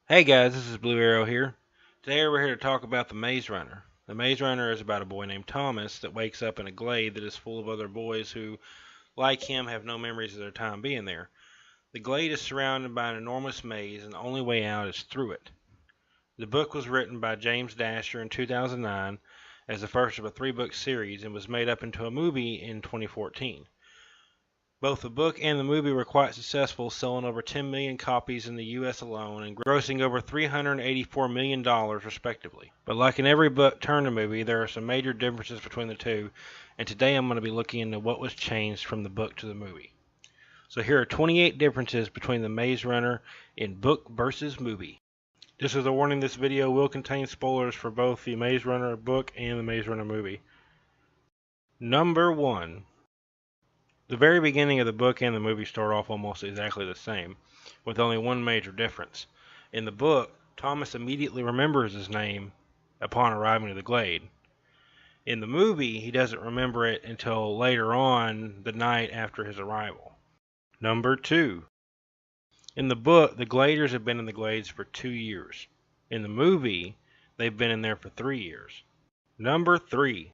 Hey guys, this is Bluuarrowe here. Today we're here to talk about the Maze Runner. The Maze Runner is about a boy named Thomas that wakes up in a glade that is full of other boys who, like him, have no memories of their time being there. The glade is surrounded by an enormous maze and the only way out is through it. The book was written by James Dasher in 2009 as the first of a 3-book series and was made up into a movie in 2014. Both the book and the movie were quite successful, selling over 10 million copies in the US alone and grossing over $384 million respectively. But like in every book turned a movie, there are some major differences between the two, and today I'm going to be looking into what was changed from the book to the movie. So here are 28 differences between the Maze Runner in book versus movie. Just as a warning, this video will contain spoilers for both the Maze Runner book and the Maze Runner movie. Number 1. The very beginning of the book and the movie start off almost exactly the same, with only one major difference. In the book, Thomas immediately remembers his name upon arriving to the Glade. In the movie, he doesn't remember it until later on the night after his arrival. Number 2. In the book, the Gladers have been in the Glades for 2 years. In the movie, they've been in there for 3 years. Number 3.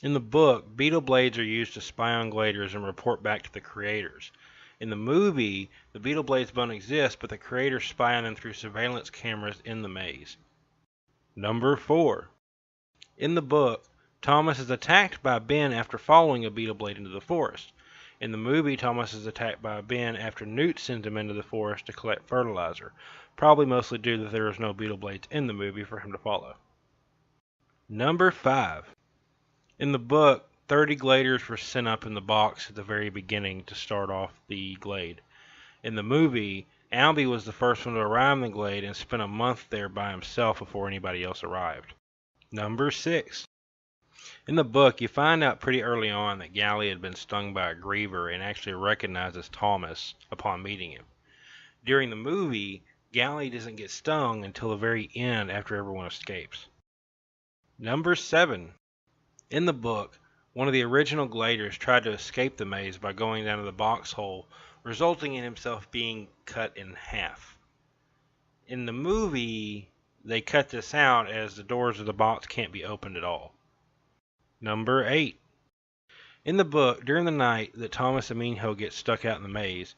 In the book, beetle blades are used to spy on Gladers and report back to the creators. In the movie, the beetle blades don't exist, but the creators spy on them through surveillance cameras in the maze. Number 4. In the book, Thomas is attacked by Ben after following a beetle blade into the forest. In the movie, Thomas is attacked by Ben after Newt sends him into the forest to collect fertilizer, probably mostly due that there is no beetle blades in the movie for him to follow. Number 5. In the book, 30 Gladers were sent up in the box at the very beginning to start off the Glade. In the movie, Albie was the first one to arrive in the Glade and spent a month there by himself before anybody else arrived. Number 6. In the book, you find out pretty early on that Gally had been stung by a griever and actually recognizes Thomas upon meeting him. During the movie, Gally doesn't get stung until the very end after everyone escapes. Number 7. In the book, one of the original Gladers tried to escape the maze by going down to the box hole, resulting in himself being cut in half. In the movie, they cut this out as the doors of the box can't be opened at all. Number 8. In the book, during the night that Thomas and Minho get stuck out in the maze,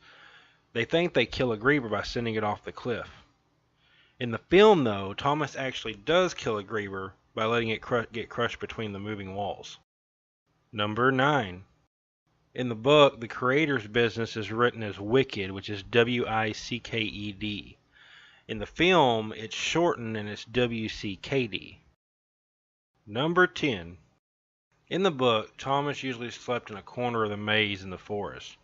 they think they kill a griever by sending it off the cliff. In the film, though, Thomas actually does kill a griever by letting it get crushed between the moving walls. Number 9. In the book, the creator's business is written as Wicked, which is Wicked. In the film, it's shortened and it's WCKD. Number 10. In the book, Thomas usually slept in a corner of the maze in the forest.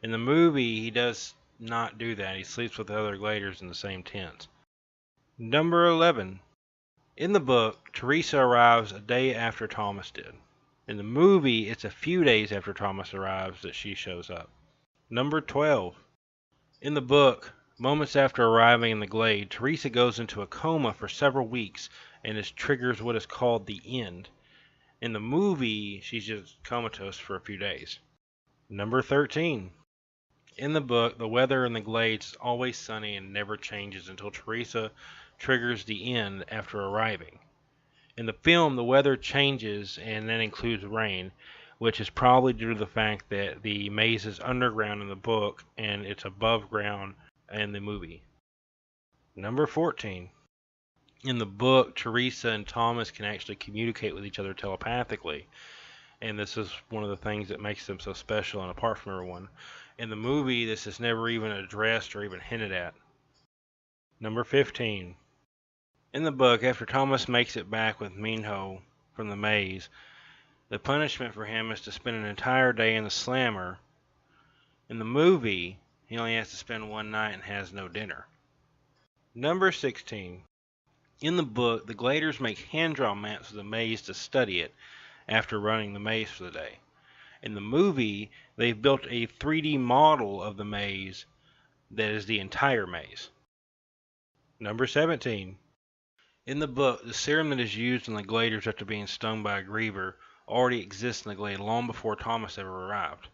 In the movie, he does not do that. He sleeps with the other Gladers in the same tent. Number 11. In the book, Teresa arrives a day after Thomas did. In the movie, it's a few days after Thomas arrives that she shows up. Number 12. In the book, moments after arriving in the Glade, Teresa goes into a coma for several weeks and this triggers what is called the end. In the movie, she's just comatose for a few days. Number 13. In the book, the weather in the Glades is always sunny and never changes until Teresa triggers the end after arriving. In the film, the weather changes and that includes rain, which is probably due to the fact that the maze is underground in the book and it's above ground in the movie. Number 14. In the book, Teresa and Thomas can actually communicate with each other telepathically, and this is one of the things that makes them so special and apart from everyone. In the movie, this is never even addressed or even hinted at. Number 15. In the book, after Thomas makes it back with Minho from the maze, the punishment for him is to spend an entire day in the slammer. In the movie, he only has to spend one night and has no dinner. Number 16. In the book, the Gladers make hand-drawn maps of the maze to study it after running the maze for the day. In the movie, they've built a 3D model of the maze that is the entire maze. Number 17. In the book, the serum that is used in the Gladers after being stung by a griever already exists in the Glade long before Thomas ever arrived.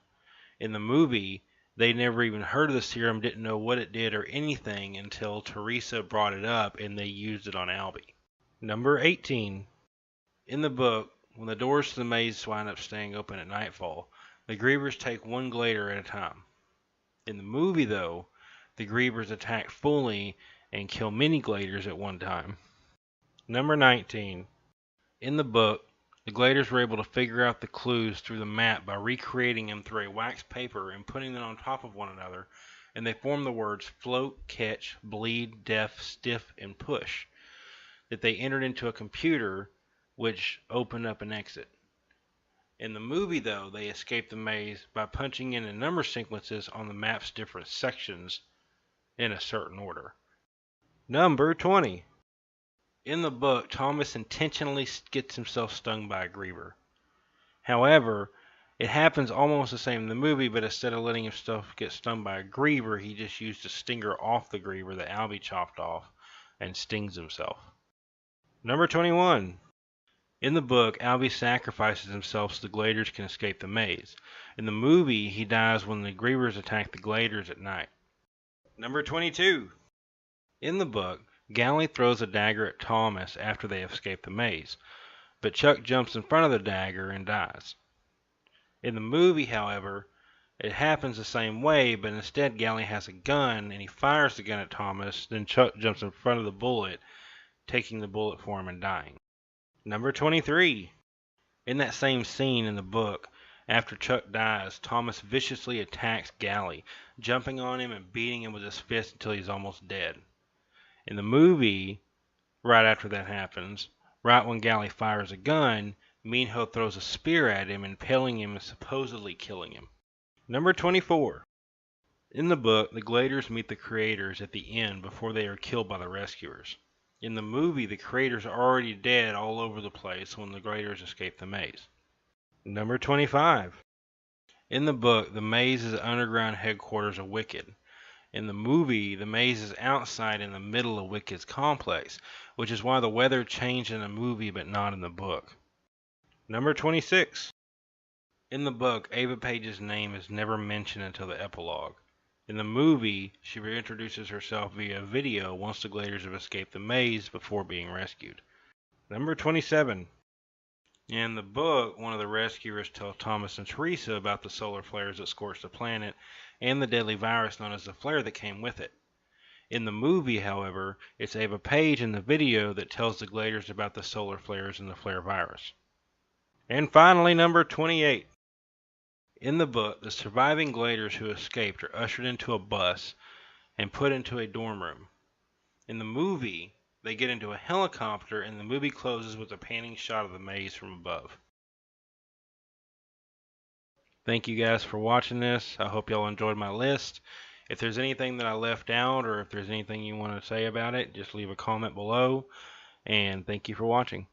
In the movie, They never even heard of the serum, didn't know what it did or anything until Teresa brought it up and they used it on Albie. Number 18. In the book, when the doors to the maze wind up staying open at nightfall, the Grievers take one Glader at a time. In the movie, though, the Grievers attack fully and kill many Gladers at one time. Number 19. In the book, the Gladers were able to figure out the clues through the map by recreating them through a wax paper and putting them on top of one another, and they formed the words float, catch, bleed, deaf, stiff, and push, that they entered into a computer which opened up an exit. In the movie, though, they escaped the maze by punching in the number sequences on the map's different sections in a certain order. Number 20. In the book, Thomas intentionally gets himself stung by a Griever. However, it happens almost the same in the movie, but instead of letting himself get stung by a Griever, he just used a stinger off the Griever that Albie chopped off and stings himself. Number 21. In the book, Albie sacrifices himself so the Gladers can escape the maze. In the movie, he dies when the Grievers attack the Gladers at night. Number 22. In the book, Gally throws a dagger at Thomas after they escape the maze, but Chuck jumps in front of the dagger and dies. In the movie, however, it happens the same way, but instead Gally has a gun and he fires the gun at Thomas, then Chuck jumps in front of the bullet, taking the bullet for him and dying. Number 23. In that same scene in the book, after Chuck dies, Thomas viciously attacks Gally, jumping on him and beating him with his fist until he's almost dead. In the movie, right after that happens, right when Gally fires a gun, Minho throws a spear at him, impaling him and supposedly killing him. Number 24. In the book, the Gladers meet the Creators at the end before they are killed by the rescuers. In the movie, the Creators are already dead all over the place when the Gladers escape the maze. Number 25. In the book, the maze is the underground headquarters of Wicked. In the movie, the maze is outside in the middle of Wicked's complex, which is why the weather changed in the movie but not in the book. Number 26. In the book, Ava Page's name is never mentioned until the epilogue. In the movie, she reintroduces herself via video once the Gladers have escaped the maze before being rescued. Number 27. In the book, one of the rescuers tells Thomas and Teresa about the solar flares that scorched the planet and the deadly virus known as the flare that came with it. In the movie, however, it's Ava Page in the video that tells the Gladers about the solar flares and the flare virus. And finally, number 28. In the book, the surviving Gladers who escaped are ushered into a bus and put into a dorm room. In the movie, they get into a helicopter and the movie closes with a panning shot of the maze from above. Thank you guys for watching this. I hope y'all enjoyed my list. If there's anything that I left out or if there's anything you want to say about it, just leave a comment below. And thank you for watching.